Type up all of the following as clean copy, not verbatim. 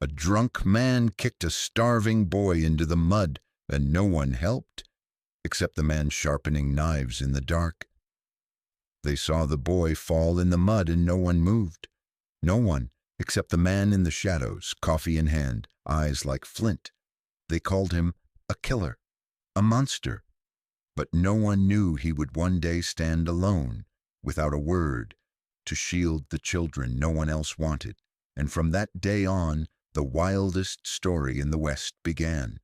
A drunk man kicked a starving boy into the mud, and no one helped, except the man sharpening knives in the dark. They saw the boy fall in the mud and no one moved. No one, except the man in the shadows, coffee in hand, eyes like flint. They called him a killer, a monster. But no one knew he would one day stand alone, without a word, to shield the children no one else wanted. And from that day on, the wildest story in the West began.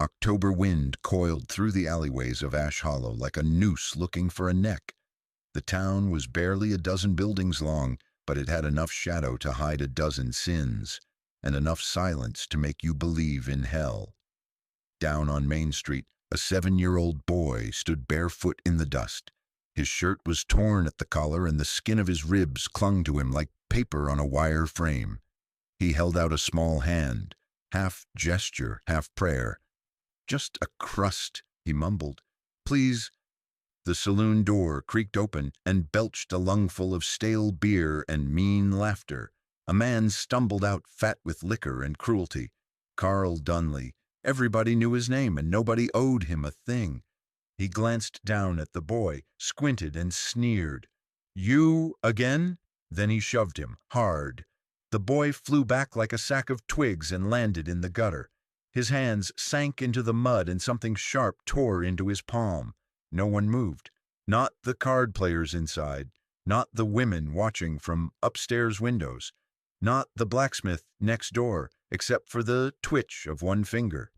October wind coiled through the alleyways of Ash Hollow like a noose looking for a neck. The town was barely a dozen buildings long, but it had enough shadow to hide a dozen sins, and enough silence to make you believe in hell. Down on Main Street, a 7-year-old boy stood barefoot in the dust. His shirt was torn at the collar, and the skin of his ribs clung to him like paper on a wire frame. He held out a small hand, half gesture, half prayer. "Just a crust," he mumbled. "Please." The saloon door creaked open and belched a lungful of stale beer and mean laughter. A man stumbled out, fat with liquor and cruelty. Carl Dunley. Everybody knew his name, and nobody owed him a thing. He glanced down at the boy, squinted and sneered. "You again?" Then he shoved him, hard. The boy flew back like a sack of twigs and landed in the gutter. His hands sank into the mud and something sharp tore into his palm. No one moved. Not the card players inside, not the women watching from upstairs windows, not the blacksmith next door, except for the twitch of one finger.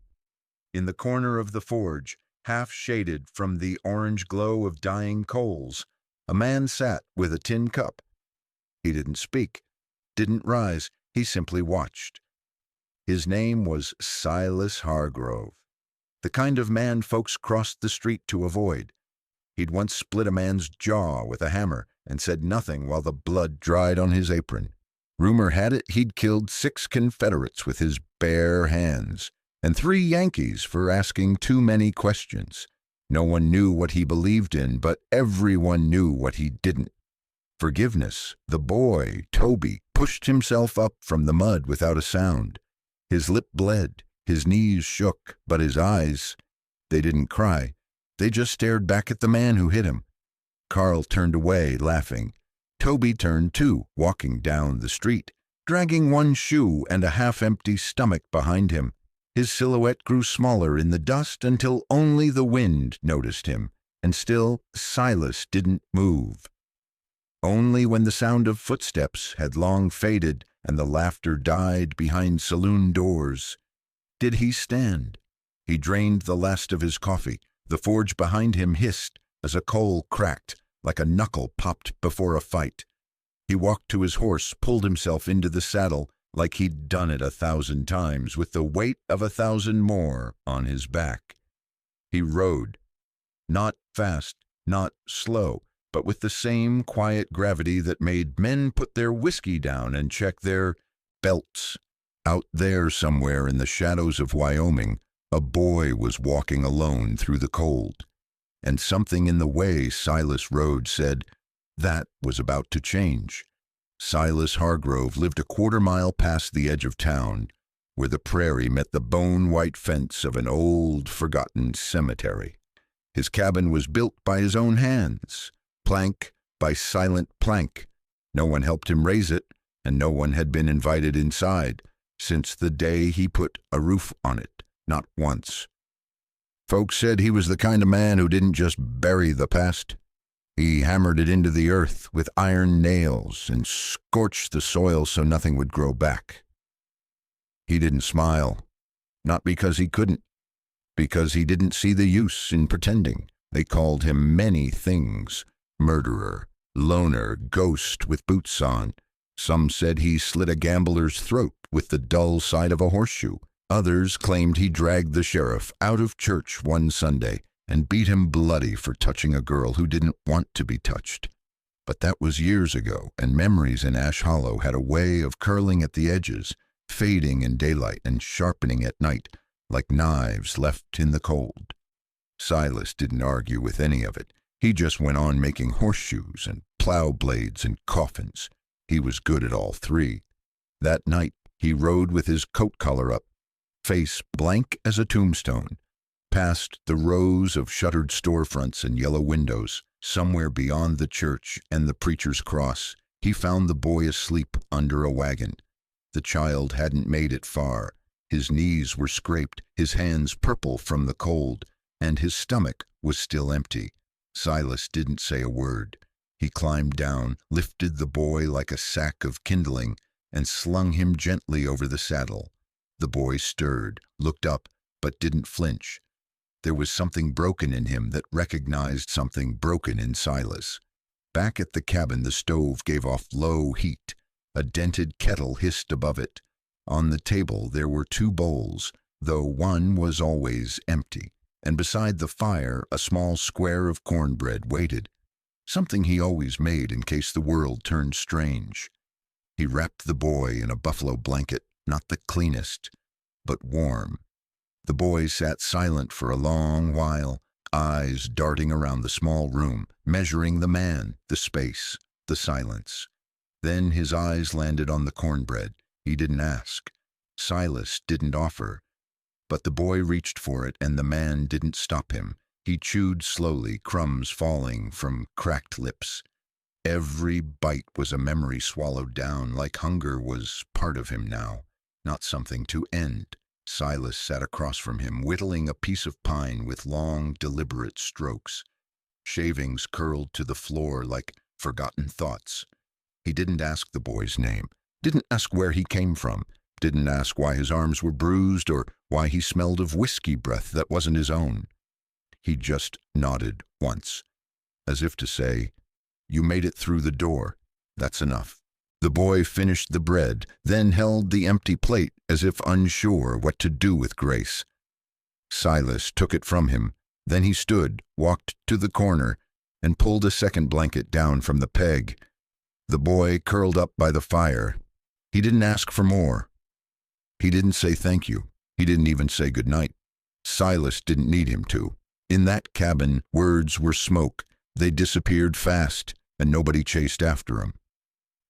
In the corner of the forge, half shaded from the orange glow of dying coals, a man sat with a tin cup. He didn't speak, didn't rise, he simply watched. His name was Silas Hargrove, the kind of man folks crossed the street to avoid. He'd once split a man's jaw with a hammer and said nothing while the blood dried on his apron. Rumor had it he'd killed 6 Confederates with his bare hands, and 3 Yankees for asking too many questions. No one knew what he believed in, but everyone knew what he didn't. Forgiveness. The boy, Toby, pushed himself up from the mud without a sound. His lip bled, his knees shook, but his eyes, they didn't cry. They just stared back at the man who hit him. Carl turned away, laughing. Toby turned too, walking down the street, dragging one shoe and a half-empty stomach behind him. His silhouette grew smaller in the dust until only the wind noticed him, and still Silas didn't move. Only when the sound of footsteps had long faded and the laughter died behind saloon doors did he stand. He drained the last of his coffee. The forge behind him hissed as a coal cracked, like a knuckle popped before a fight. He walked to his horse, pulled himself into the saddle like he'd done it 1,000 times, with the weight of 1,000 more on his back. He rode, not fast, not slow, but with the same quiet gravity that made men put their whiskey down and check their belts. Out there somewhere in the shadows of Wyoming, a boy was walking alone through the cold, and something in the way Silas rode said that was about to change. Silas Hargrove lived a 1/4 mile past the edge of town, where the prairie met the bone-white fence of an old, forgotten cemetery. His cabin was built by his own hands, plank by silent plank. No one helped him raise it, and no one had been invited inside since the day he put a roof on it, not once. Folks said he was the kind of man who didn't just bury the past. He hammered it into the earth with iron nails and scorched the soil so nothing would grow back. He didn't smile, not because he couldn't, because he didn't see the use in pretending. They called him many things: murderer, loner, ghost with boots on. Some said he slit a gambler's throat with the dull side of a horseshoe. Others claimed he dragged the sheriff out of church one Sunday and beat him bloody for touching a girl who didn't want to be touched. But that was years ago, and memories in Ash Hollow had a way of curling at the edges, fading in daylight and sharpening at night, like knives left in the cold. Silas didn't argue with any of it. He just went on making horseshoes and plow blades and coffins. He was good at all 3. That night, He rode with his coat collar up, face blank as a tombstone, past the rows of shuttered storefronts and yellow windows. Somewhere beyond the church and the preacher's cross, he found the boy asleep under a wagon. The child hadn't made it far. His knees were scraped, his hands purple from the cold, and his stomach was still empty. Silas didn't say a word. He climbed down, lifted the boy like a sack of kindling, and slung him gently over the saddle. The boy stirred, looked up, but didn't flinch. There was something broken in him that recognized something broken in Silas. Back at the cabin, the stove gave off low heat. A dented kettle hissed above it. On the table there were 2 bowls, though one was always empty, and beside the fire a small square of cornbread waited, something he always made in case the world turned strange. He wrapped the boy in a buffalo blanket, not the cleanest, but warm. The boy sat silent for a long while, eyes darting around the small room, measuring the man, the space, the silence. Then his eyes landed on the cornbread. He didn't ask. Silas didn't offer. But the boy reached for it, and the man didn't stop him. He chewed slowly, crumbs falling from cracked lips. Every bite was a memory swallowed down, like hunger was part of him now, not something to end. Silas sat across from him, whittling a piece of pine with long, deliberate strokes. Shavings curled to the floor like forgotten thoughts. He didn't ask the boy's name, didn't ask where he came from, didn't ask why his arms were bruised or why he smelled of whiskey breath that wasn't his own. He just nodded once, as if to say, "You made it through the door. That's enough." The boy finished the bread, then held the empty plate as if unsure what to do with Grace. Silas took it from him. Then he stood, walked to the corner, and pulled a second blanket down from the peg. The boy curled up by the fire. He didn't ask for more. He didn't say thank you. He didn't even say good night. Silas didn't need him to. In that cabin, words were smoke. They disappeared fast, and nobody chased after him.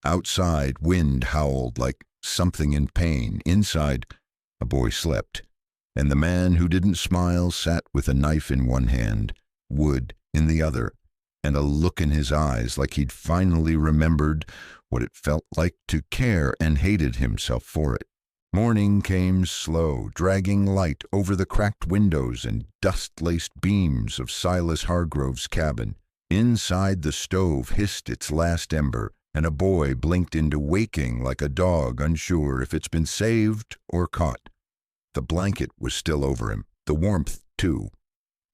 Outside, wind howled like something in pain. Inside, a boy slept, and the man who didn't smile sat with a knife in one hand, wood in the other, and a look in his eyes like he'd finally remembered what it felt like to care and hated himself for it. Morning came slow, dragging light over the cracked windows and dust-laced beams of Silas Hargrove's cabin. Inside, the stove hissed its last ember, and a boy blinked into waking like a dog unsure if it's been saved or caught. The blanket was still over him, the warmth too.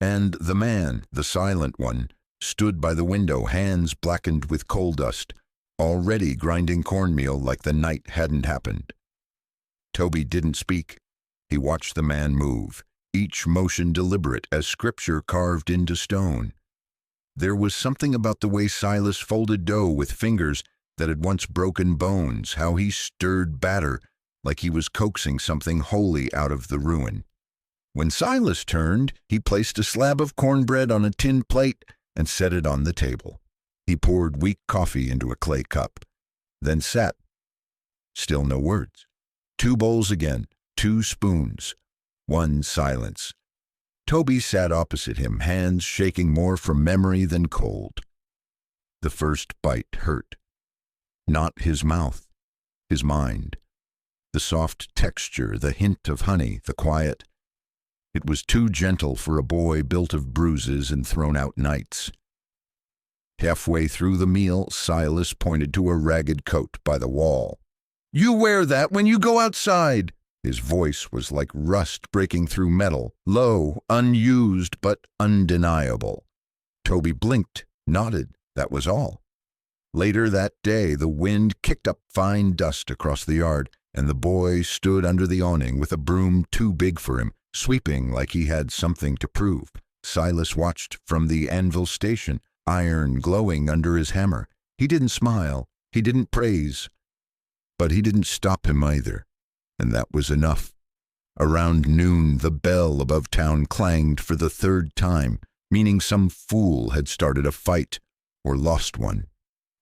And the man, the silent one, stood by the window, hands blackened with coal dust, already grinding cornmeal like the night hadn't happened. Toby didn't speak. He watched the man move, each motion deliberate as scripture carved into stone. There was something about the way Silas folded dough with fingers that had once broken bones, how he stirred batter like he was coaxing something holy out of the ruin. When Silas turned, he placed a slab of cornbread on a tin plate and set it on the table. He poured weak coffee into a clay cup, then sat. Still no words. 2 bowls again, 2 spoons, 1 silence. Toby sat opposite him, hands shaking more from memory than cold. The first bite hurt. Not his mouth, his mind. The soft texture, the hint of honey, the quiet. It was too gentle for a boy built of bruises and thrown-out nights. Halfway through the meal, Silas pointed to a ragged coat by the wall. "You wear that when you go outside." His voice was like rust breaking through metal, low, unused, but undeniable. Toby blinked, nodded, that was all. Later that day, the wind kicked up fine dust across the yard, and the boy stood under the awning with a broom too big for him, sweeping like he had something to prove. Silas watched from the anvil station, iron glowing under his hammer. He didn't smile, he didn't praise, but he didn't stop him either, and that was enough. Around noon, the bell above town clanged for the 3rd time, meaning some fool had started a fight or lost one.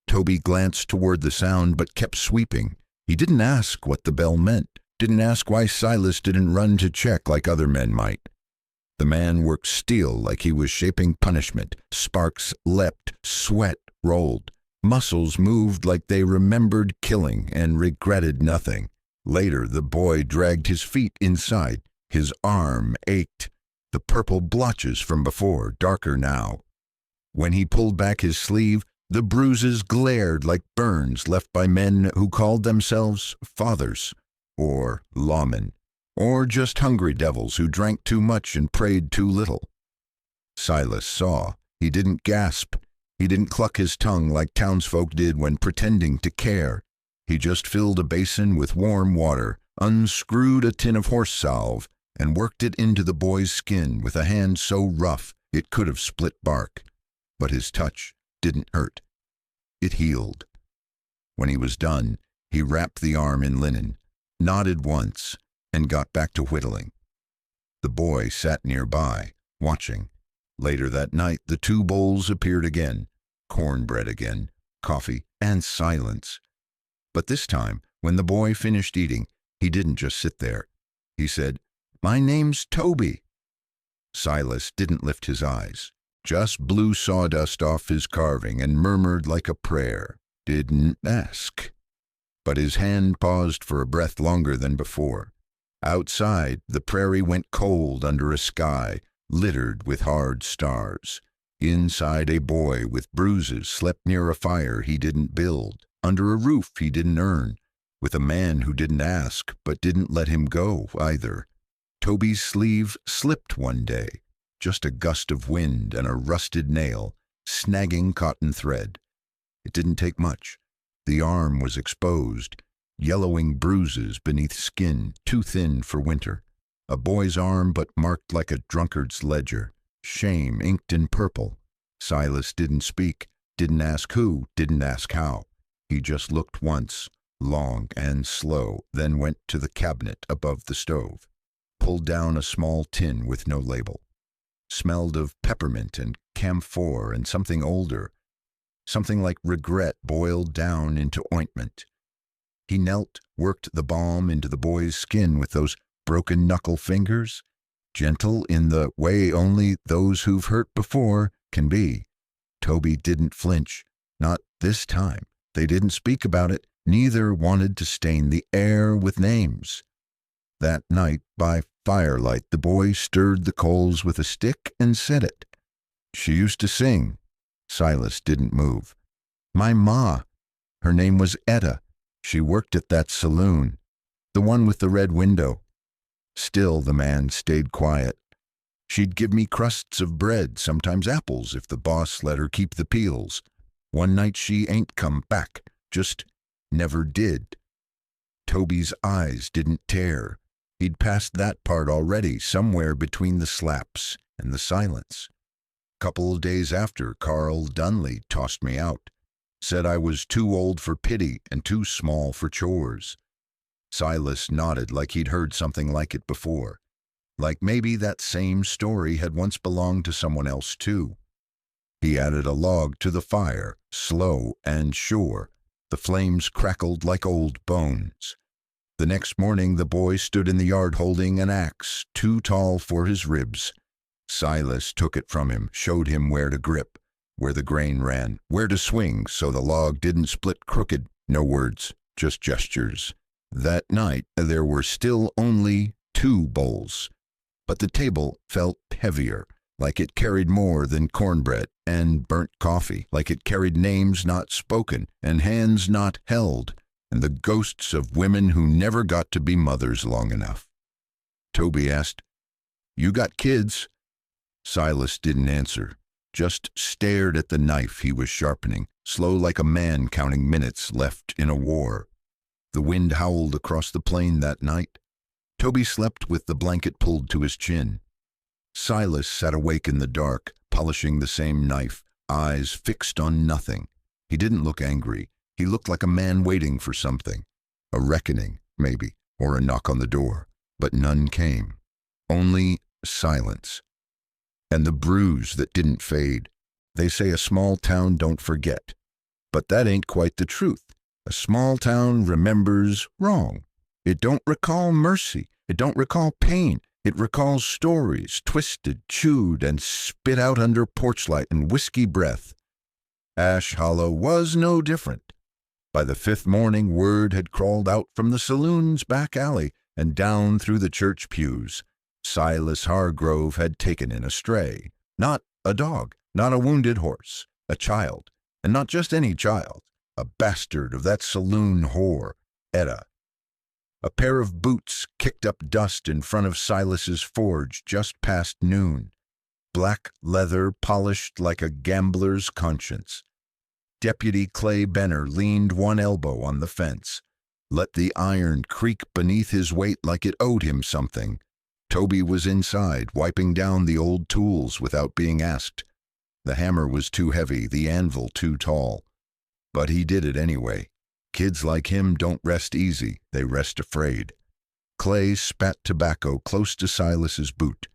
Toby glanced toward the sound but kept sweeping. He didn't ask what the bell meant, didn't ask why Silas didn't run to check like other men might. The man worked steel like he was shaping punishment. Sparks leapt, sweat rolled. Muscles moved like they remembered killing and regretted nothing. Later, the boy dragged his feet inside. His arm ached. The purple blotches from before, darker now. When he pulled back his sleeve, the bruises glared like burns left by men who called themselves fathers, or lawmen, or just hungry devils who drank too much and prayed too little. Silas saw. He didn't gasp. He didn't cluck his tongue like townsfolk did when pretending to care. He just filled a basin with warm water, unscrewed a tin of horse salve, and worked it into the boy's skin with a hand so rough it could have split bark. But his touch didn't hurt. It healed. When he was done, he wrapped the arm in linen, nodded once, and got back to whittling. The boy sat nearby, watching. Later that night, the two bowls appeared again, cornbread again, coffee, and silence. But this time, when the boy finished eating, he didn't just sit there. He said, "My name's Toby." Silas didn't lift his eyes, just blew sawdust off his carving and murmured like a prayer. Didn't ask. But his hand paused for a breath longer than before. Outside, the prairie went cold under a sky littered with hard stars. Inside, a boy with bruises slept near a fire he didn't build, under a roof he didn't earn, with a man who didn't ask but didn't let him go either. Toby's sleeve slipped one day, just a gust of wind and a rusted nail, snagging cotton thread. It didn't take much. The arm was exposed, yellowing bruises beneath skin too thin for winter. A boy's arm but marked like a drunkard's ledger, shame inked in purple. Silas didn't speak, didn't ask who, didn't ask how. He just looked once, long and slow, then went to the cabinet above the stove, pulled down a small tin with no label. Smelled of peppermint and camphor and something older, something like regret boiled down into ointment. He knelt, worked the balm into the boy's skin with those broken knuckle fingers, gentle in the way only those who've hurt before can be. Toby didn't flinch, not this time. They didn't speak about it, neither wanted to stain the air with names. That night, by firelight, the boy stirred the coals with a stick and said it. She used to sing. Silas didn't move. My ma. Her name was Etta. She worked at that saloon, the one with the red window. Still the man stayed quiet. She'd give me crusts of bread, sometimes apples, if the boss let her keep the peels. One night she ain't come back, just never did. Toby's eyes didn't tear. He'd passed that part already, somewhere between the slaps and the silence. Couple of days after, Carl Dunley tossed me out, said I was too old for pity and too small for chores. Silas nodded like he'd heard something like it before, like maybe that same story had once belonged to someone else too. He added a log to the fire, slow and sure. The flames crackled like old bones. The next morning the boy stood in the yard holding an axe, too tall for his ribs. Silas took it from him, showed him where to grip, where the grain ran, where to swing so the log didn't split crooked. No words, just gestures. That night there were still only 2 bowls, but the table felt heavier, like it carried more than cornbread and burnt coffee, like it carried names not spoken and hands not held, and the ghosts of women who never got to be mothers long enough. Toby asked, "You got kids?" Silas didn't answer, just stared at the knife he was sharpening, slow like a man counting minutes left in a war. The wind howled across the plain that night. Toby slept with the blanket pulled to his chin. Silas sat awake in the dark, polishing the same knife, eyes fixed on nothing. He didn't look angry. He looked like a man waiting for something. A reckoning, maybe, or a knock on the door. But none came. Only silence. And the bruise that didn't fade. They say a small town don't forget. But that ain't quite the truth. A small town remembers wrong. It don't recall mercy. It don't recall pain. It recalls stories, twisted, chewed, and spit out under porch light and whiskey breath. Ash Hollow was no different. By the fifth morning, word had crawled out from the saloon's back alley and down through the church pews. Silas Hargrove had taken in a stray. Not a dog, not a wounded horse, a child, and not just any child, a bastard of that saloon whore, Etta. A pair of boots kicked up dust in front of Silas's forge just past noon. Black leather polished like a gambler's conscience. Deputy Clay Benner leaned one elbow on the fence, let the iron creak beneath his weight like it owed him something. Toby was inside, wiping down the old tools without being asked. The hammer was too heavy, the anvil too tall. But he did it anyway. Kids like him don't rest easy, they rest afraid. Clay spat tobacco close to Silas's boot.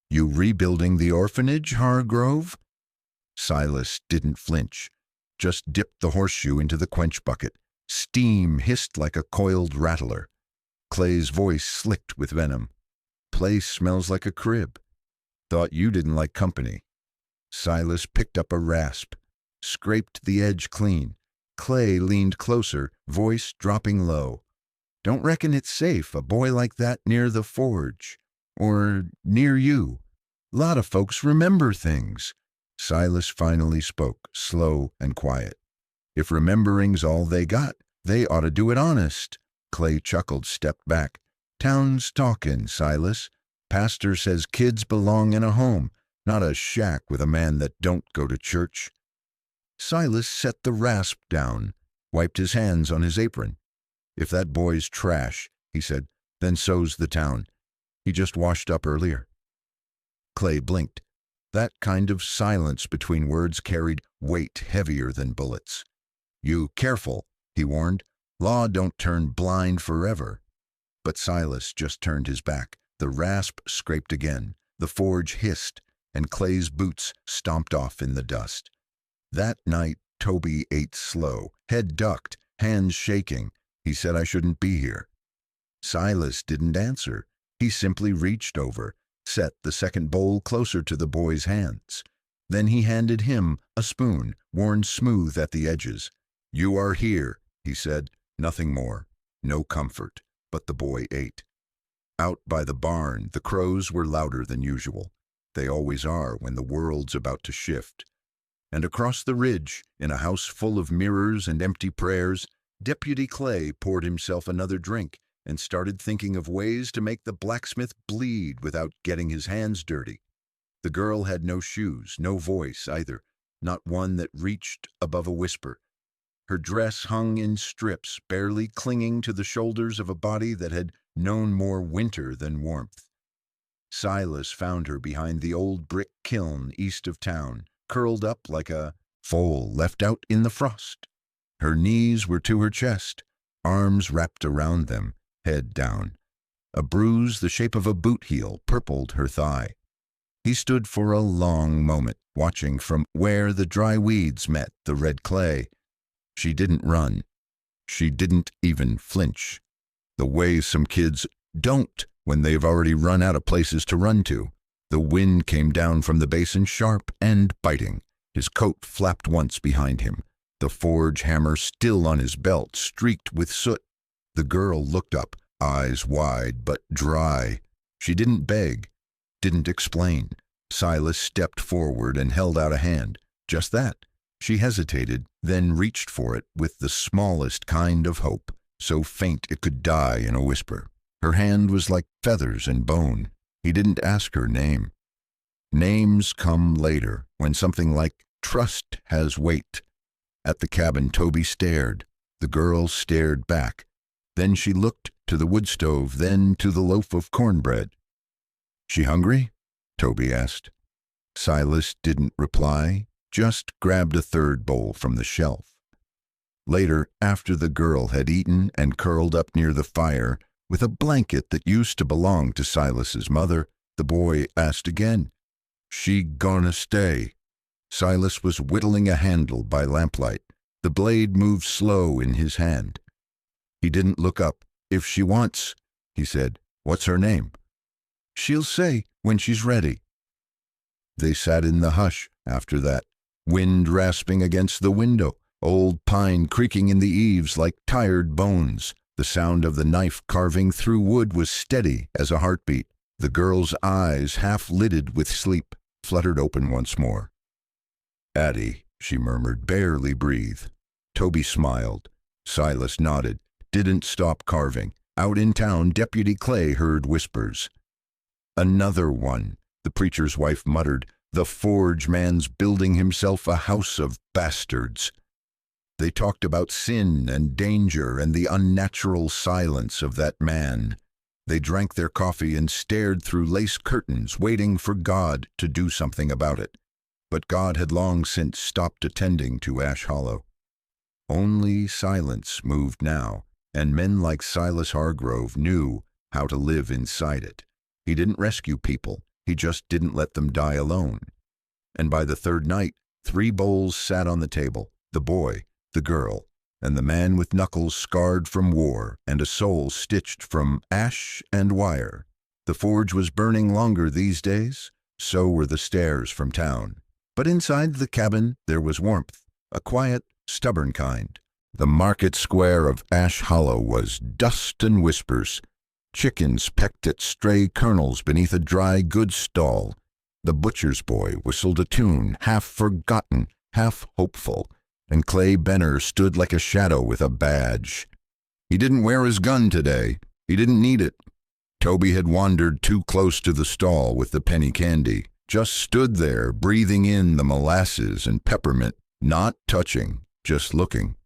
"You rebuilding the orphanage, Hargrove?" Silas didn't flinch, just dipped the horseshoe into the quench bucket. Steam hissed like a coiled rattler. Clay's voice slicked with venom. "Place smells like a crib. Thought you didn't like company." Silas picked up a rasp, scraped the edge clean. Clay leaned closer, voice dropping low. "Don't reckon it's safe, a boy like that near the forge. Or near you. Lot of folks remember things." Silas finally spoke, slow and quiet. "If remembering's all they got, they ought to do it honest." Clay chuckled, stepped back. "Town's talkin', Silas. Pastor says kids belong in a home, not a shack with a man that don't go to church." Silas set the rasp down, wiped his hands on his apron. "If that boy's trash," he said, "then so's the town. He just washed up earlier." Clay blinked. That kind of silence between words carried weight heavier than bullets. "You careful," he warned. "Law don't turn blind forever." But Silas just turned his back. The rasp scraped again. The forge hissed, and Clay's boots stomped off in the dust. That night, Toby ate slow, head ducked, hands shaking. He said I shouldn't be here. Silas didn't answer. He simply reached over, set the second bowl closer to the boy's hands. Then he handed him a spoon, worn smooth at the edges. "You are here," he said, "nothing more. No comfort." But the boy ate. Out by the barn, the crows were louder than usual. They always are when the world's about to shift. And across the ridge, in a house full of mirrors and empty prayers, Deputy Clay poured himself another drink and started thinking of ways to make the blacksmith bleed without getting his hands dirty. The girl had no shoes, no voice either, not one that reached above a whisper. Her dress hung in strips, barely clinging to the shoulders of a body that had known more winter than warmth. Silas found her behind the old brick kiln east of town, curled up like a foal left out in the frost. Her knees were to her chest, arms wrapped around them, head down. A bruise the shape of a boot heel purpled her thigh. He stood for a long moment, watching from where the dry weeds met the red clay. She didn't run. She didn't even flinch. The way some kids don't when they've already run out of places to run to. The wind came down from the basin, sharp and biting. His coat flapped once behind him. The forge hammer still on his belt, streaked with soot. The girl looked up, eyes wide but dry. She didn't beg, didn't explain. Silas stepped forward and held out a hand. Just that. She hesitated, then reached for it with the smallest kind of hope, so faint it could die in a whisper. Her hand was like feathers and bone. He didn't ask her name. Names come later, when something like trust has weight. At the cabin, Toby stared. The girl stared back. Then she looked to the wood stove, then to the loaf of cornbread. "She hungry?" Toby asked. Silas didn't reply, just grabbed a third bowl from the shelf. Later, after the girl had eaten and curled up near the fire, with a blanket that used to belong to Silas's mother, the boy asked again, "She gonna stay?" Silas was whittling a handle by lamplight. The blade moved slow in his hand. He didn't look up. "If she wants," he said. "What's her name?" "She'll say when she's ready." They sat in the hush after that, wind rasping against the window, old pine creaking in the eaves like tired bones. The sound of the knife carving through wood was steady as a heartbeat. The girl's eyes, half lidded with sleep, fluttered open once more. "Addie," she murmured, "barely breathe." Toby smiled. Silas nodded, didn't stop carving. Out in town, Deputy Clay heard whispers. "Another one," the preacher's wife muttered. "The forge man's building himself a house of bastards." They talked about sin and danger and the unnatural silence of that man. They drank their coffee and stared through lace curtains, waiting for God to do something about it. But God had long since stopped attending to Ash Hollow. Only silence moved now, and men like Silas Hargrove knew how to live inside it. He didn't rescue people, he just didn't let them die alone. And by the third night, 3 bowls sat on the table: the boy, the girl, and the man with knuckles scarred from war and a soul stitched from ash and wire. The forge was burning longer these days, so were the stairs from town. But inside the cabin there was warmth, a quiet, stubborn kind. The market square of Ash Hollow was dust and whispers. Chickens pecked at stray kernels beneath a dry goods stall. The butcher's boy whistled a tune, half forgotten, half hopeful, and Clay Benner stood like a shadow with a badge. He didn't wear his gun today. He didn't need it. Toby had wandered too close to the stall with the penny candy, just stood there breathing in the molasses and peppermint, not touching, just looking.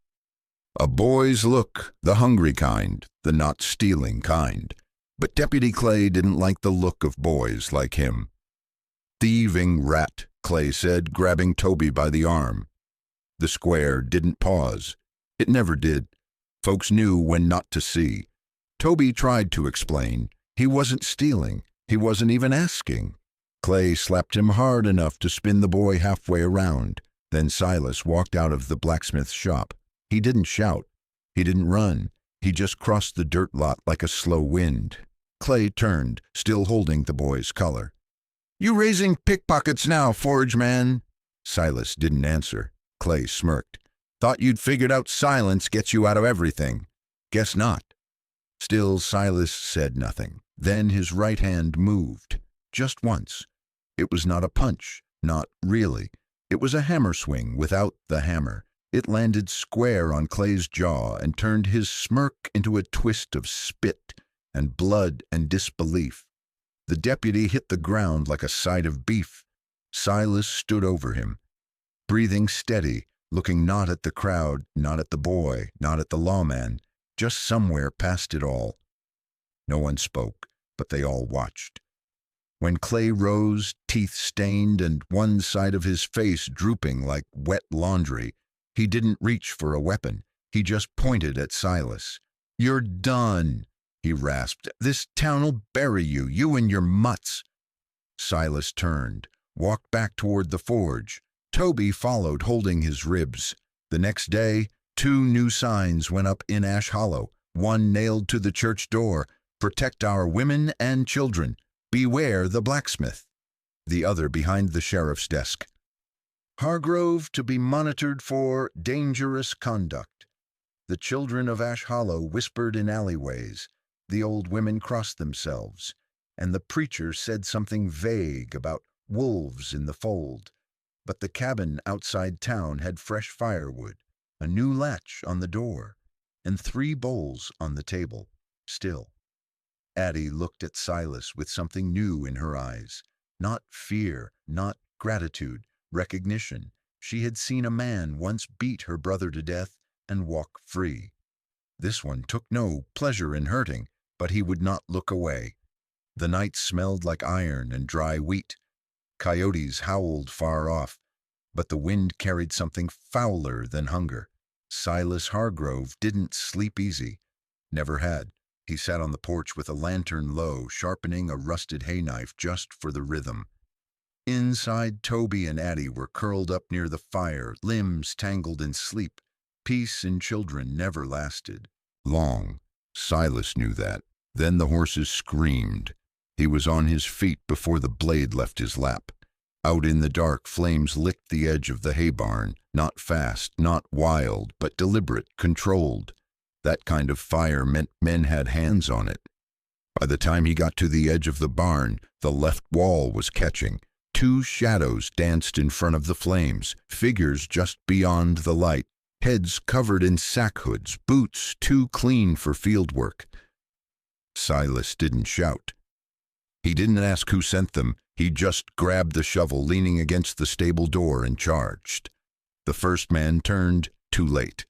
A boy's look, the hungry kind, the not stealing kind. But Deputy Clay didn't like the look of boys like him. "Thieving rat," Clay said, grabbing Toby by the arm. The square didn't pause. It never did. Folks knew when not to see. Toby tried to explain. He wasn't stealing. He wasn't even asking. Clay slapped him hard enough to spin the boy halfway around. Then Silas walked out of the blacksmith's shop. He didn't shout. He didn't run. He just crossed the dirt lot like a slow wind. Clay turned, still holding the boy's collar. "You raising pickpockets now, forge man?" Silas didn't answer. Clay smirked. "Thought you'd figured out silence gets you out of everything. Guess not." Still Silas said nothing. Then his right hand moved. Just once. It was not a punch. Not really. It was a hammer swing without the hammer. It landed square on Clay's jaw and turned his smirk into a twist of spit and blood and disbelief. The deputy hit the ground like a side of beef. Silas stood over him, breathing steady, looking not at the crowd, not at the boy, not at the lawman, just somewhere past it all. No one spoke, but they all watched. When Clay rose, teeth stained and one side of his face drooping like wet laundry, he didn't reach for a weapon. He just pointed at Silas. "You're done," he rasped. "This town'll bury you, you and your mutts." Silas turned, walked back toward the forge. Toby followed, holding his ribs. The next day, 2 new signs went up in Ash Hollow, one nailed to the church door: "Protect our women and children. Beware the blacksmith." The other behind the sheriff's desk: "Hargrove to be monitored for dangerous conduct." The children of Ash Hollow whispered in alleyways. The old women crossed themselves, and the preacher said something vague about wolves in the fold. But the cabin outside town had fresh firewood, a new latch on the door, and 3 bowls on the table, still. Addie looked at Silas with something new in her eyes. Not fear, not gratitude, recognition. She had seen a man once beat her brother to death and walk free. This one took no pleasure in hurting, but he would not look away. The night smelled like iron and dry wheat. Coyotes howled far off, but the wind carried something fouler than hunger. Silas Hargrove didn't sleep easy. Never had. He sat on the porch with a lantern low, sharpening a rusted hay knife just for the rhythm. Inside, Toby and Addie were curled up near the fire, limbs tangled in sleep. Peace and children never lasted long. Silas knew that. Then the horses screamed. He was on his feet before the blade left his lap. Out in the dark, flames licked the edge of the hay barn, not fast, not wild, but deliberate, controlled. That kind of fire meant men had hands on it. By the time he got to the edge of the barn, the left wall was catching. Two shadows danced in front of the flames, figures just beyond the light, heads covered in sack hoods, boots too clean for field work. Silas didn't shout. He didn't ask who sent them. He just grabbed the shovel leaning against the stable door and charged. The first man turned too late.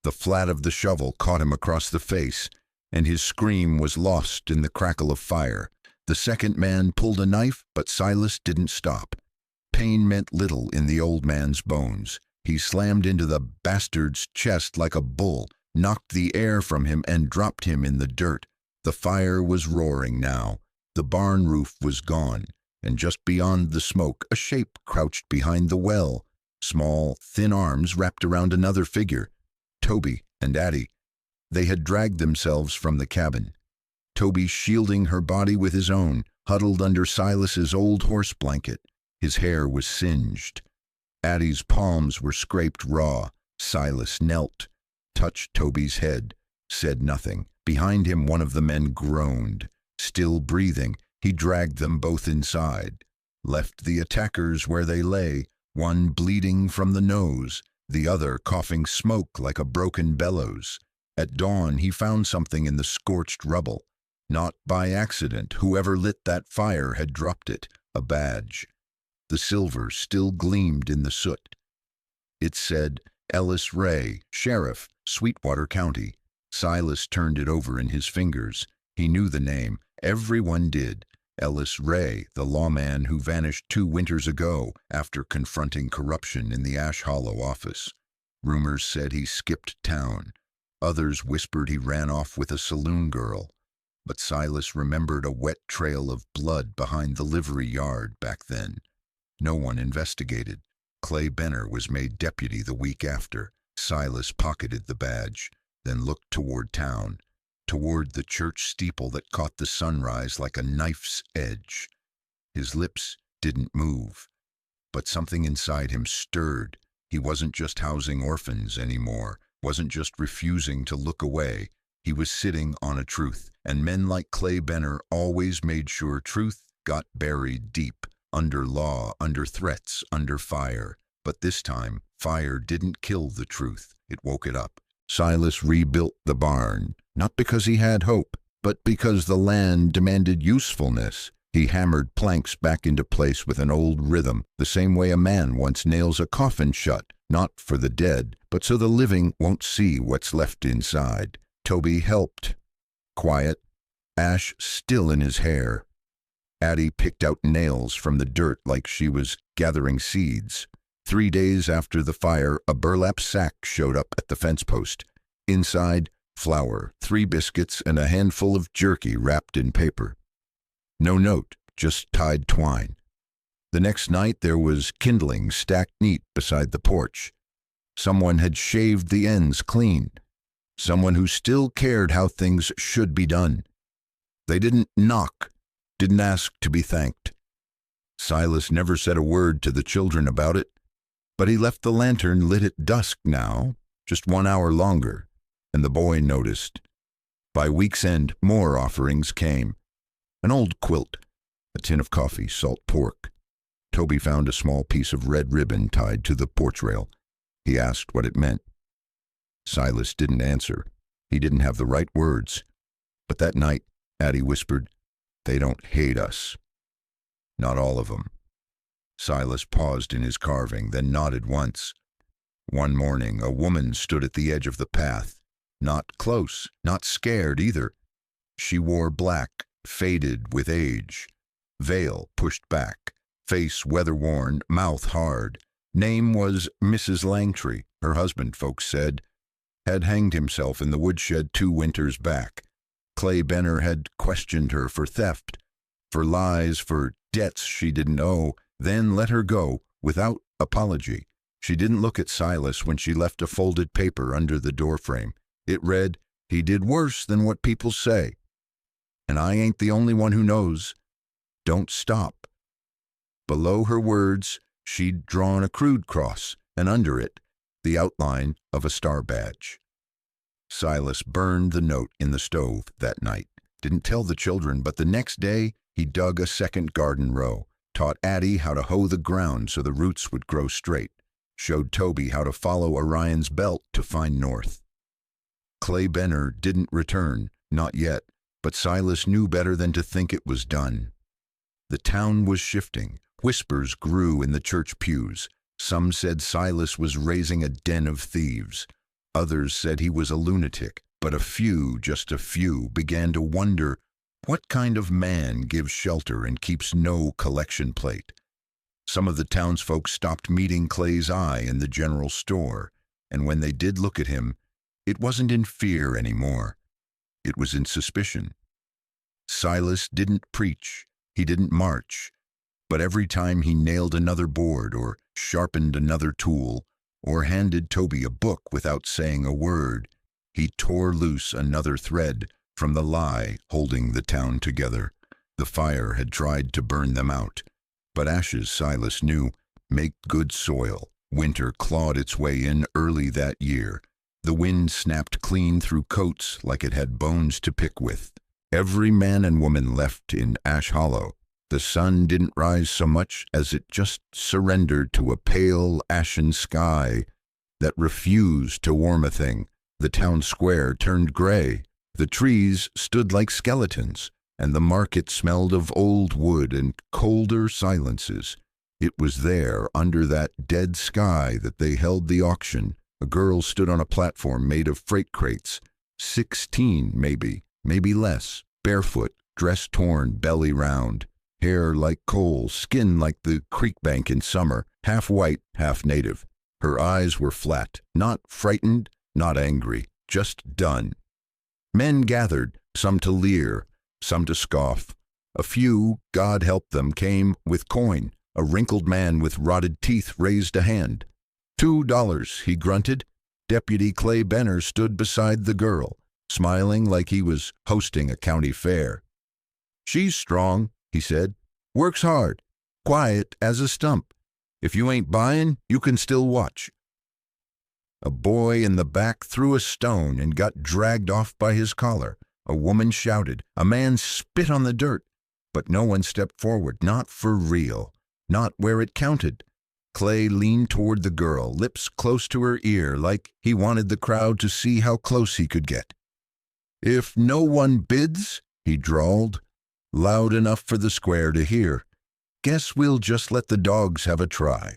The flat of the shovel caught him across the face, and his scream was lost in the crackle of fire. The second man pulled a knife, but Silas didn't stop. Pain meant little in the old man's bones. He slammed into the bastard's chest like a bull, knocked the air from him, and dropped him in the dirt. The fire was roaring now. The barn roof was gone, and just beyond the smoke, a shape crouched behind the well. Small, thin arms wrapped around another figure. Toby and Addie. They had dragged themselves from the cabin. Toby shielding her body with his own, huddled under Silas's old horse blanket. His hair was singed. Addie's palms were scraped raw. Silas knelt, touched Toby's head, said nothing. Behind him, one of the men groaned. Still breathing, he dragged them both inside, left the attackers where they lay, one bleeding from the nose, the other coughing smoke like a broken bellows. At dawn, he found something in the scorched rubble. Not by accident, whoever lit that fire had dropped it, a badge. The silver still gleamed in the soot. It said, Ellis Ray, Sheriff, Sweetwater County. Silas turned it over in his fingers. He knew the name. Everyone did. Ellis Ray, the lawman who vanished 2 winters ago after confronting corruption in the Ash Hollow office. Rumors said he skipped town. Others whispered he ran off with a saloon girl. But Silas remembered a wet trail of blood behind the livery yard back then. No one investigated. Clay Benner was made deputy the week after. Silas pocketed the badge, then looked toward town, toward the church steeple that caught the sunrise like a knife's edge. His lips didn't move, but something inside him stirred. He wasn't just housing orphans anymore, wasn't just refusing to look away. He was sitting on a truth, and men like Clay Benner always made sure truth got buried deep, under law, under threats, under fire. But this time, fire didn't kill the truth, it woke it up. Silas rebuilt the barn, not because he had hope, but because the land demanded usefulness. He hammered planks back into place with an old rhythm, the same way a man once nails a coffin shut, not for the dead, but so the living won't see what's left inside. Toby helped. Quiet, ash still in his hair. Addie picked out nails from the dirt like she was gathering seeds. 3 days after the fire, a burlap sack showed up at the fence post. Inside, flour, 3 biscuits, and a handful of jerky wrapped in paper. No note, just tied twine. The next night there was kindling stacked neat beside the porch. Someone had shaved the ends clean. Someone who still cared how things should be done. They didn't knock, didn't ask to be thanked. Silas never said a word to the children about it, but he left the lantern lit at dusk now, just 1 hour longer, and the boy noticed. By week's end, more offerings came. An old quilt, a tin of coffee, salt pork. Toby found a small piece of red ribbon tied to the porch rail. He asked what it meant. Silas didn't answer. He didn't have the right words. But that night, Addie whispered, "They don't hate us." Not all of them. Silas paused in his carving, then nodded once. One morning, a woman stood at the edge of the path. Not close, not scared either. She wore black, faded with age. Veil pushed back, face weather-worn, mouth hard. Name was Mrs. Langtry, her husband, folks said. Had hanged himself in the woodshed 2 winters back. Clay Benner had questioned her for theft, for lies, for debts she didn't owe, then let her go without apology. She didn't look at Silas when she left a folded paper under the doorframe. It read, "He did worse than what people say. And I ain't the only one who knows. Don't stop." Below her words, she'd drawn a crude cross, and under it, the outline of a star badge. Silas burned the note in the stove that night. Didn't tell the children, but the next day he dug a second garden row, taught Addie how to hoe the ground so the roots would grow straight, showed Toby how to follow Orion's belt to find north. Clay Benner didn't return, not yet, but Silas knew better than to think it was done. The town was shifting. Whispers grew in the church pews. Some said Silas was raising a den of thieves. Others said he was a lunatic, but a few, just a few, began to wonder what kind of man gives shelter and keeps no collection plate. Some of the townsfolk stopped meeting Clay's eye in the general store, and when they did look at him, it wasn't in fear anymore. It was in suspicion. Silas didn't preach, he didn't march, but every time he nailed another board or sharpened another tool or handed Toby a book without saying a word, he tore loose another thread from the lie holding the town together. The fire had tried to burn them out, but ashes, Silas knew, make good soil. Winter clawed its way in early that year. The wind snapped clean through coats like it had bones to pick with. Every man and woman left in Ash Hollow. The sun didn't rise so much as it just surrendered to a pale, ashen sky that refused to warm a thing. The town square turned gray. The trees stood like skeletons, and the market smelled of old wood and colder silences. It was there, under that dead sky, that they held the auction. A girl stood on a platform made of freight crates, 16 maybe less, barefoot, dress torn, belly round, hair like coal, skin like the creek bank in summer, half white, half native. Her eyes were flat, not frightened, not angry, just done. Men gathered, some to leer, some to scoff. A few, God help them, came with coin. A wrinkled man with rotted teeth raised a hand. $2, he grunted. Deputy Clay Benner stood beside the girl, smiling like he was hosting a county fair. "She's strong," he said. "Works hard. Quiet as a stump. If you ain't buying, you can still watch." A boy in the back threw a stone and got dragged off by his collar. A woman shouted. A man spit on the dirt. But no one stepped forward, not for real, not where it counted. Clay leaned toward the girl, lips close to her ear, like he wanted the crowd to see how close he could get. "If no one bids," he drawled, loud enough for the square to hear, "guess we'll just let the dogs have a try."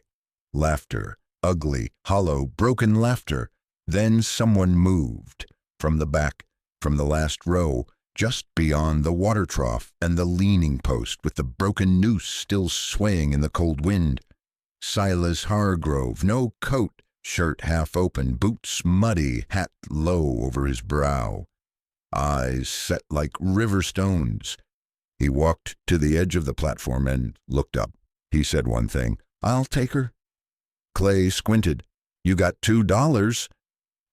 Laughter, ugly, hollow, broken laughter. Then someone moved. From the back, from the last row, just beyond the water trough and the leaning post with the broken noose still swaying in the cold wind. Silas Hargrove, no coat, shirt half open, boots muddy, hat low over his brow. Eyes set like river stones. He walked to the edge of the platform and looked up. He said one thing, "I'll take her." Clay squinted. "You got $2.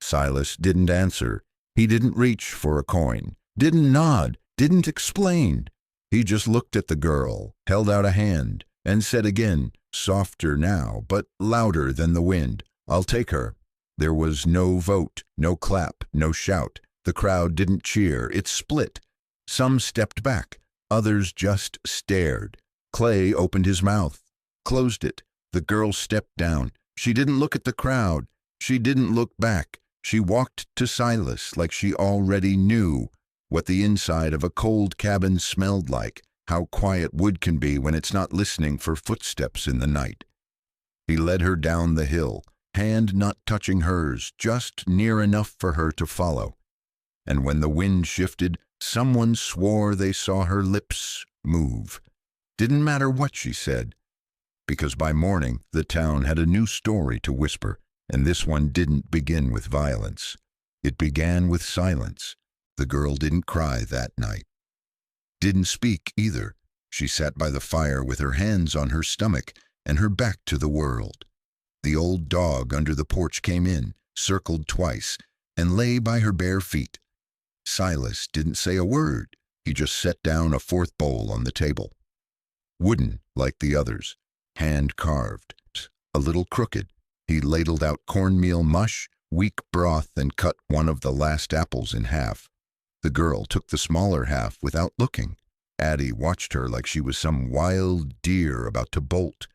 Silas didn't answer. He didn't reach for a coin, didn't nod, didn't explain. He just looked at the girl, held out a hand, and said again, softer now, but louder than the wind, "I'll take her." There was no vote, no clap, no shout. The crowd didn't cheer. It split. Some stepped back. Others just stared. Clay opened his mouth, closed it. The girl stepped down. She didn't look at the crowd. She didn't look back. She walked to Silas like she already knew what the inside of a cold cabin smelled like, how quiet wood can be when it's not listening for footsteps in the night. He led her down the hill, hand not touching hers, just near enough for her to follow. And when the wind shifted, someone swore they saw her lips move. Didn't matter what she said, because by morning the town had a new story to whisper, and this one didn't begin with violence. It began with silence. The girl didn't cry that night. Didn't speak either. She sat by the fire with her hands on her stomach and her back to the world. The old dog under the porch came in, circled twice, and lay by her bare feet. Silas didn't say a word. He just set down a fourth bowl on the table. Wooden, like the others, hand-carved, a little crooked. He ladled out cornmeal mush, weak broth, and cut one of the last apples in half. The girl took the smaller half without looking. Addie watched her like she was some wild deer about to bolt.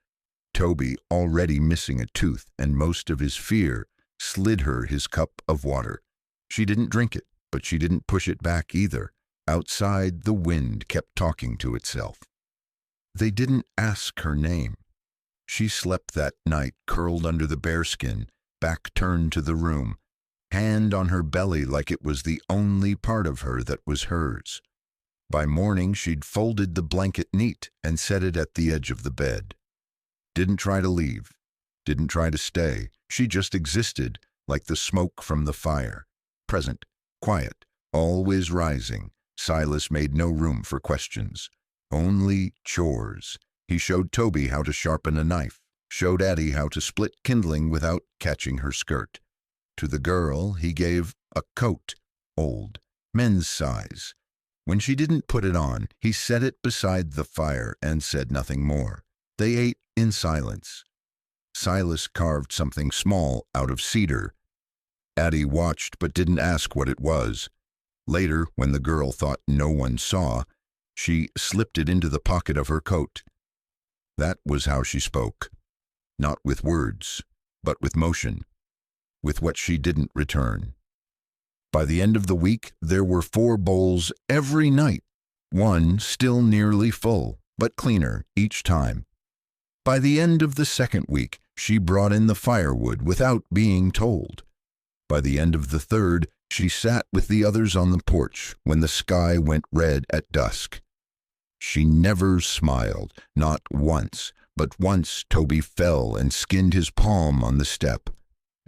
Toby, already missing a tooth and most of his fear, slid her his cup of water. She didn't drink it, but she didn't push it back either. Outside, the wind kept talking to itself. They didn't ask her name. She slept that night curled under the bearskin, back turned to the room, hand on her belly like it was the only part of her that was hers. By morning, she'd folded the blanket neat and set it at the edge of the bed. Didn't try to leave, didn't try to stay. She just existed like the smoke from the fire, present, quiet, always rising. Silas made no room for questions, only chores. He showed Toby how to sharpen a knife, showed Addie how to split kindling without catching her skirt. To the girl, he gave a coat, old, men's size. When she didn't put it on, he set it beside the fire and said nothing more. They ate in silence. Silas carved something small out of cedar. Addie watched but didn't ask what it was. Later, when the girl thought no one saw, she slipped it into the pocket of her coat. That was how she spoke. Not with words, but with motion, with what she didn't return. By the end of the week, there were 4 bowls every night, one still nearly full, but cleaner each time. By the end of the second week, she brought in the firewood without being told. By the end of the third, she sat with the others on the porch when the sky went red at dusk. She never smiled, not once, but once Toby fell and skinned his palm on the step,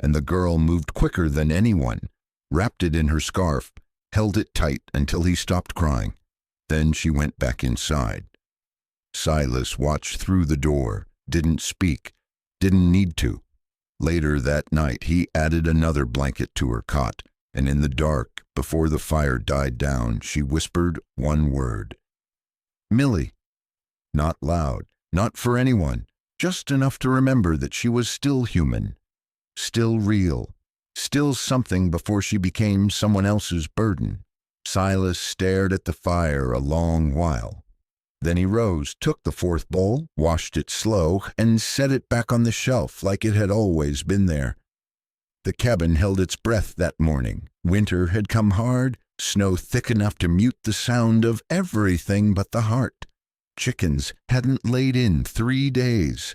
and the girl moved quicker than anyone, wrapped it in her scarf, held it tight until he stopped crying. Then she went back inside. Silas watched through the door, didn't speak, didn't need to. Later that night, he added another blanket to her cot, and in the dark, before the fire died down, she whispered one word. Millie. Not loud, not for anyone, just enough to remember that she was still human, still real, still something before she became someone else's burden. Silas stared at the fire a long while. Then he rose, took the 4th bowl, washed it slow, and set it back on the shelf like it had always been there. The cabin held its breath that morning. Winter had come hard, snow thick enough to mute the sound of everything but the heart. Chickens hadn't laid in 3 days.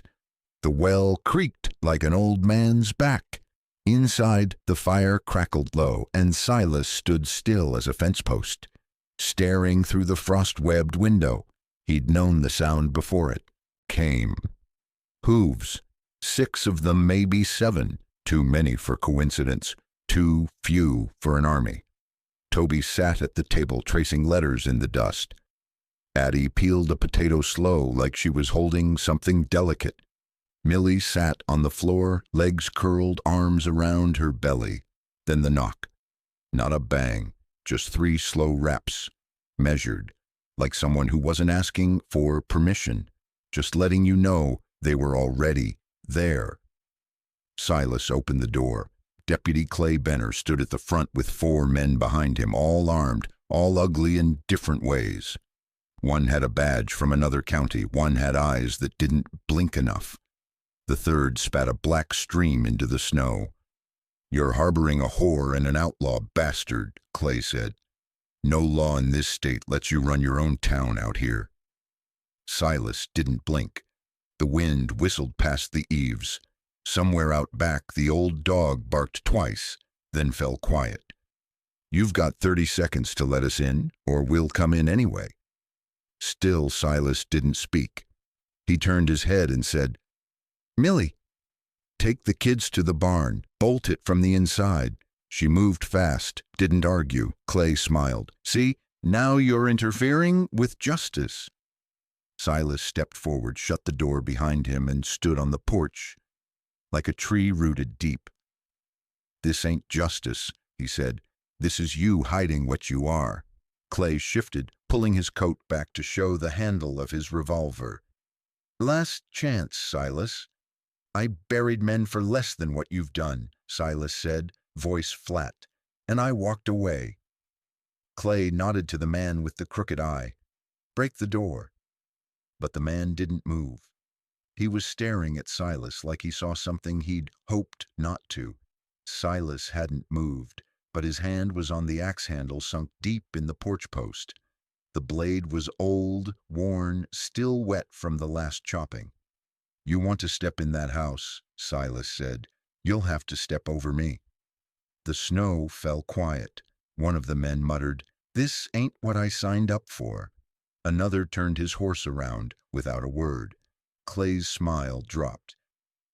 The well creaked like an old man's back. Inside, the fire crackled low, and Silas stood still as a fence post, staring through the frost-webbed window. He'd known the sound before it came. Hooves, 6 of them, maybe 7, too many for coincidence, too few for an army. Toby sat at the table tracing letters in the dust. Addie peeled a potato slow like she was holding something delicate. Millie sat on the floor, legs curled, arms around her belly. Then the knock. Not a bang, just 3 slow raps, measured, like someone who wasn't asking for permission, just letting you know they were already there. Silas opened the door. Deputy Clay Benner stood at the front with 4 men behind him, all armed, all ugly in different ways. One had a badge from another county, one had eyes that didn't blink enough. The third spat a black stream into the snow. "You're harboring a whore and an outlaw bastard," Clay said. "No law in this state lets you run your own town out here." Silas didn't blink. The wind whistled past the eaves. Somewhere out back, the old dog barked twice, then fell quiet. "You've got 30 seconds to let us in, or we'll come in anyway." Still Silas didn't speak. He turned his head and said, "Millie, take the kids to the barn, bolt it from the inside." She moved fast, didn't argue. Clay smiled. "See, now you're interfering with justice." Silas stepped forward, shut the door behind him, and stood on the porch. like a tree rooted deep. "This ain't justice," he said. "This is you hiding what you are." Clay shifted, pulling his coat back to show the handle of his revolver. "Last chance, Silas." "I buried men for less than what you've done," Silas said, voice flat, "and I walked away." Clay nodded to the man with the crooked eye. "Break the door." But the man didn't move. He was staring at Silas like he saw something he'd hoped not to. Silas hadn't moved, but his hand was on the axe handle sunk deep in the porch post. The blade was old, worn, still wet from the last chopping. "You want to step in that house," Silas said. "You'll have to step over me." The snow fell quiet. One of the men muttered, "This ain't what I signed up for." Another turned his horse around without a word. Clay's smile dropped.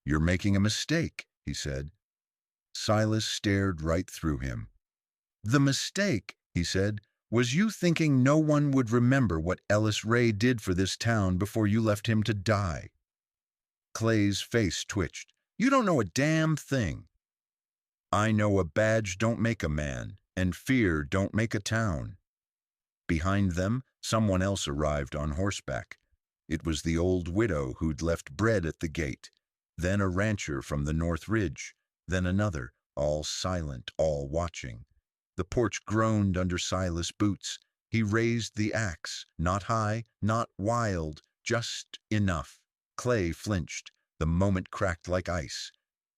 "You're making a mistake," he said. Silas stared right through him. "The mistake," he said, "was you thinking no one would remember what Ellis Ray did for this town before you left him to die." Clay's face twitched. "You don't know a damn thing." "I know a badge don't make a man, and fear don't make a town." Behind them, someone else arrived on horseback. It was the old widow who'd left bread at the gate, then a rancher from the North Ridge, then another, all silent, all watching. The porch groaned under Silas' boots. He raised the axe, not high, not wild, just enough. Clay flinched. The moment cracked like ice.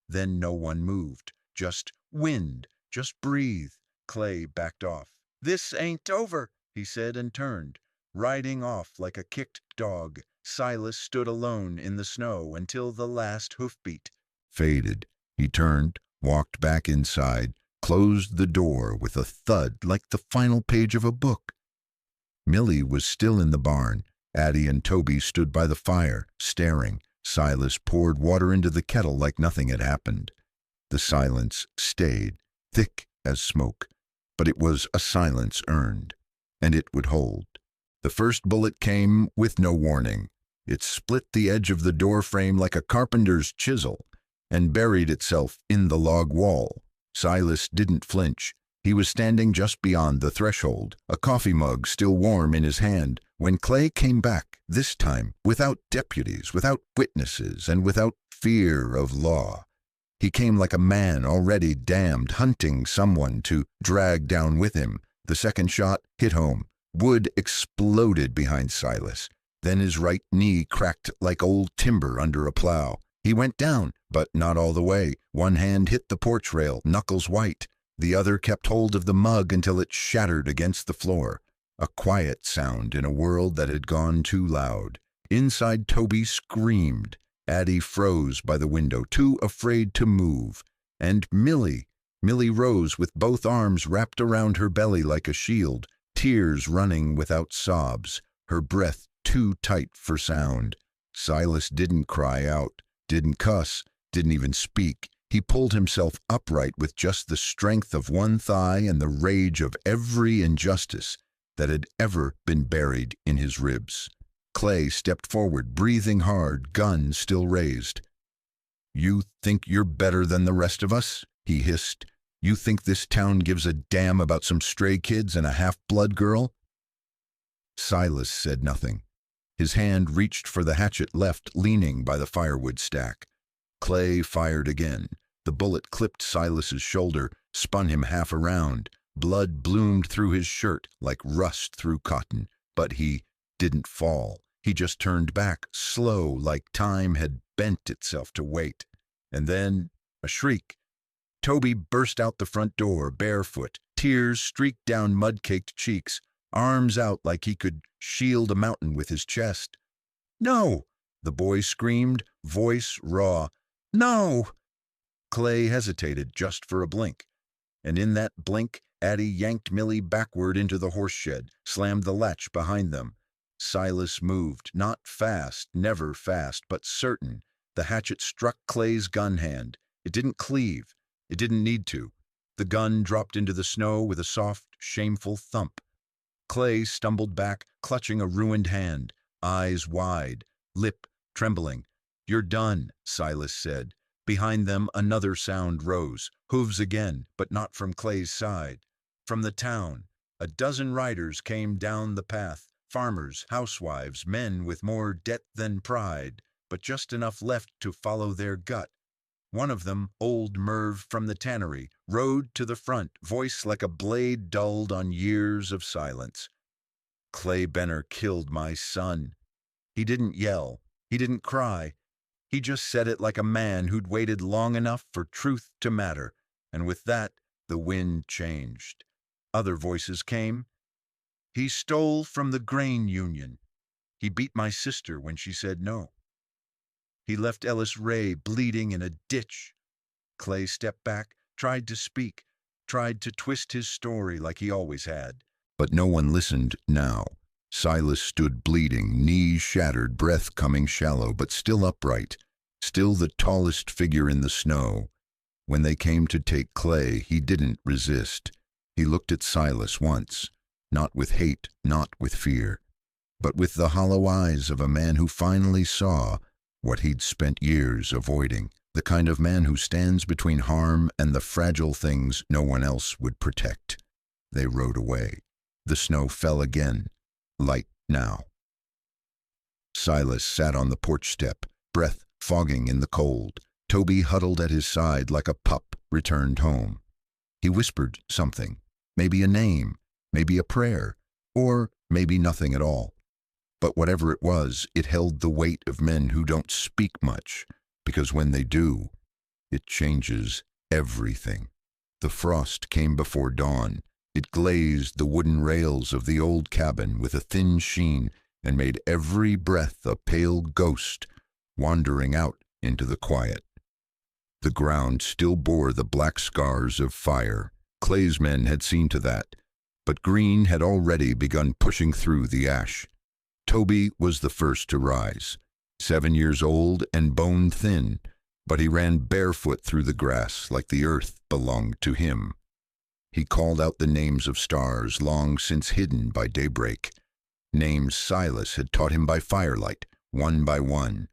Then no one moved. Just wind. Just breathe. Clay backed off. "This ain't over," he said, and turned. Riding off like a kicked dog, Silas stood alone in the snow until the last hoofbeat faded. He turned, walked back inside, closed the door with a thud like the final page of a book. Millie was still in the barn. Addie and Toby stood by the fire, staring. Silas poured water into the kettle like nothing had happened. The silence stayed, thick as smoke, but it was a silence earned, and it would hold. The first bullet came with no warning. It split the edge of the door frame like a carpenter's chisel and buried itself in the log wall. Silas didn't flinch. He was standing just beyond the threshold, a coffee mug still warm in his hand, when Clay came back, this time without deputies, without witnesses, and without fear of law. He came like a man already damned, hunting someone to drag down with him. The second shot hit home. Wood exploded behind Silas. Then his right knee cracked like old timber under a plow. He went down, but not all the way. One hand hit the porch rail, knuckles white. The other kept hold of the mug until it shattered against the floor. A quiet sound in a world that had gone too loud. Inside, Toby screamed. Addie froze by the window, too afraid to move. And Millie rose with both arms wrapped around her belly like a shield, tears running without sobs, her breath too tight for sound. Silas didn't cry out, didn't cuss, didn't even speak. He pulled himself upright with just the strength of one thigh and the rage of every injustice that had ever been buried in his ribs. Clay stepped forward, breathing hard, gun still raised. "You think you're better than the rest of us?" he hissed. "You think this town gives a damn about some stray kids and a half-blood girl?" Silas said nothing. His hand reached for the hatchet left leaning by the firewood stack. Clay fired again. The bullet clipped Silas's shoulder, spun him half around. Blood bloomed through his shirt like rust through cotton, but he didn't fall. He just turned back, slow, like time had bent itself to wait. And then a shriek. Toby burst out the front door, barefoot. Tears streaked down mud-caked cheeks, arms out like he could shield a mountain with his chest. "No!" the boy screamed, voice raw. "No!" Clay hesitated just for a blink. And in that blink, Addie yanked Millie backward into the horse shed, slammed the latch behind them. Silas moved, not fast, never fast, but certain. The hatchet struck Clay's gun hand. It didn't cleave. It didn't need to. The gun dropped into the snow with a soft, shameful thump. Clay stumbled back, clutching a ruined hand, eyes wide, lip trembling. "You're done," Silas said. Behind them another sound rose, hooves again, but not from Clay's side. From the town, a dozen riders came down the path, farmers, housewives, men with more debt than pride, but just enough left to follow their gut. One of them, old Merv from the tannery, rode to the front, voice like a blade dulled on years of silence. Clay Benner killed my son. He didn't yell. He didn't cry. He just said it like a man who'd waited long enough for truth to matter, and with that, the wind changed. Other voices came. He stole from the grain union. He beat my sister when she said no. He left Ellis Ray bleeding in a ditch. Clay stepped back, tried to speak, tried to twist his story like he always had. But no one listened now. Silas stood bleeding, knees shattered, breath coming shallow, but still upright, still the tallest figure in the snow. When they came to take Clay, he didn't resist. He looked at Silas once, not with hate, not with fear, but with the hollow eyes of a man who finally saw what he'd spent years avoiding, the kind of man who stands between harm and the fragile things no one else would protect. They rode away. The snow fell again, light now. Silas sat on the porch step, breath fogging in the cold. Toby huddled at his side like a pup returned home. He whispered something, maybe a name, maybe a prayer, or maybe nothing at all. But whatever it was, it held the weight of men who don't speak much, because when they do, it changes everything. The frost came before dawn. It glazed the wooden rails of the old cabin with a thin sheen and made every breath a pale ghost wandering out into the quiet. The ground still bore the black scars of fire. Clay's men had seen to that, but Green had already begun pushing through the ash. Toby was the first to rise, 7 years old and bone thin, but he ran barefoot through the grass like the earth belonged to him. He called out the names of stars long since hidden by daybreak, names Silas had taught him by firelight, one by one.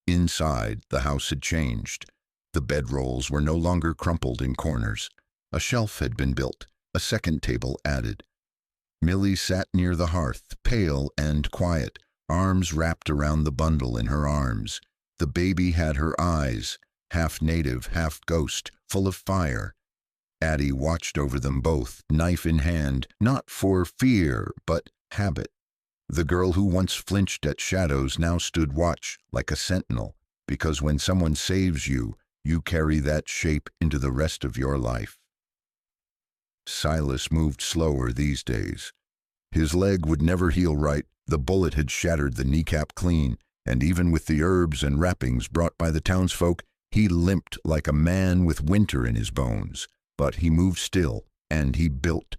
Inside, the house had changed. The bedrolls were no longer crumpled in corners. A shelf had been built, a second table added. Millie sat near the hearth, pale and quiet, arms wrapped around the bundle in her arms. The baby had her eyes, half native, half ghost, full of fire. Addie watched over them both, knife in hand, not for fear, but habit. The girl who once flinched at shadows now stood watch, like a sentinel, because when someone saves you, you carry that shape into the rest of your life. Silas moved slower these days. His leg would never heal right. The bullet had shattered the kneecap clean, and even with the herbs and wrappings brought by the townsfolk, he limped like a man with winter in his bones. But he moved still, and he built.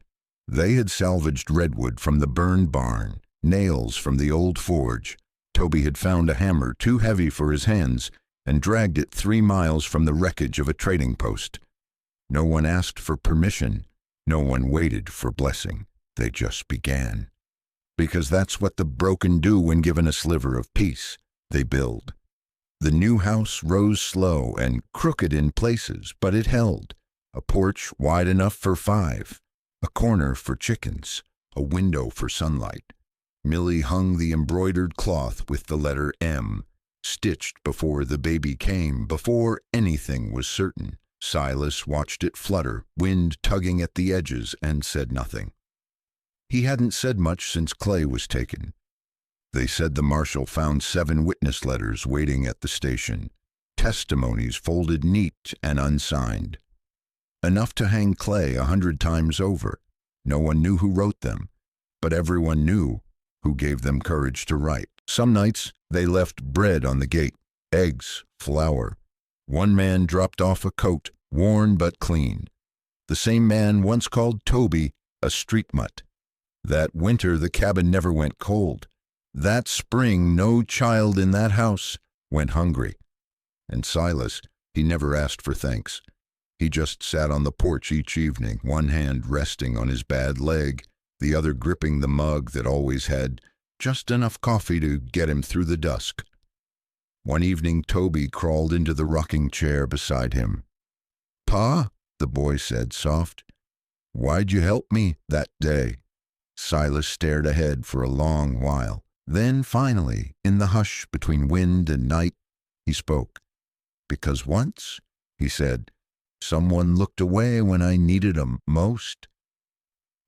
They had salvaged redwood from the burned barn, nails from the old forge. Toby had found a hammer too heavy for his hands and dragged it 3 miles from the wreckage of a trading post. No one asked for permission. No one waited for blessing. They just began. Because that's what the broken do when given a sliver of peace. They build. The new house rose slow and crooked in places, but it held. A porch wide enough for 5, a corner for chickens, a window for sunlight. Millie hung the embroidered cloth with the letter M, stitched before the baby came, before anything was certain. Silas watched it flutter, wind tugging at the edges, and said nothing. He hadn't said much since Clay was taken. They said the marshal found 7 witness letters waiting at the station, testimonies folded neat and unsigned. Enough to hang Clay 100 times over. No one knew who wrote them, but everyone knew who gave them courage to write. Some nights they left bread on the gate, eggs, flour. One man dropped off a coat, worn but clean. The same man once called Toby a street mutt. That winter the cabin never went cold. That spring no child in that house went hungry. And Silas, he never asked for thanks. He just sat on the porch each evening, one hand resting on his bad leg, the other gripping the mug that always had just enough coffee to get him through the dusk. One evening, Toby crawled into the rocking chair beside him. "Pa," the boy said, soft, "why'd you help me that day?" Silas stared ahead for a long while. Then, finally, in the hush between wind and night, he spoke. "Because once," he said, "someone looked away when I needed 'em most."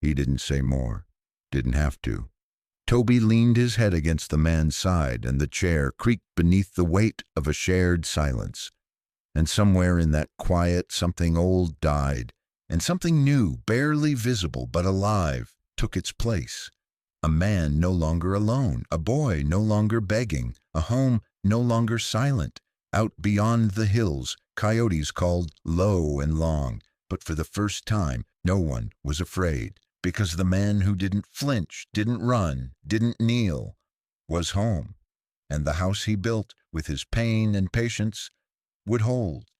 He didn't say more. Didn't have to. Toby leaned his head against the man's side, and the chair creaked beneath the weight of a shared silence. And somewhere in that quiet something old died, and something new, barely visible but alive, took its place. A man no longer alone, a boy no longer begging, a home no longer silent. Out beyond the hills, coyotes called low and long, but for the first time no one was afraid, because the man who didn't flinch, didn't run, didn't kneel, was home, and the house he built with his pain and patience would hold.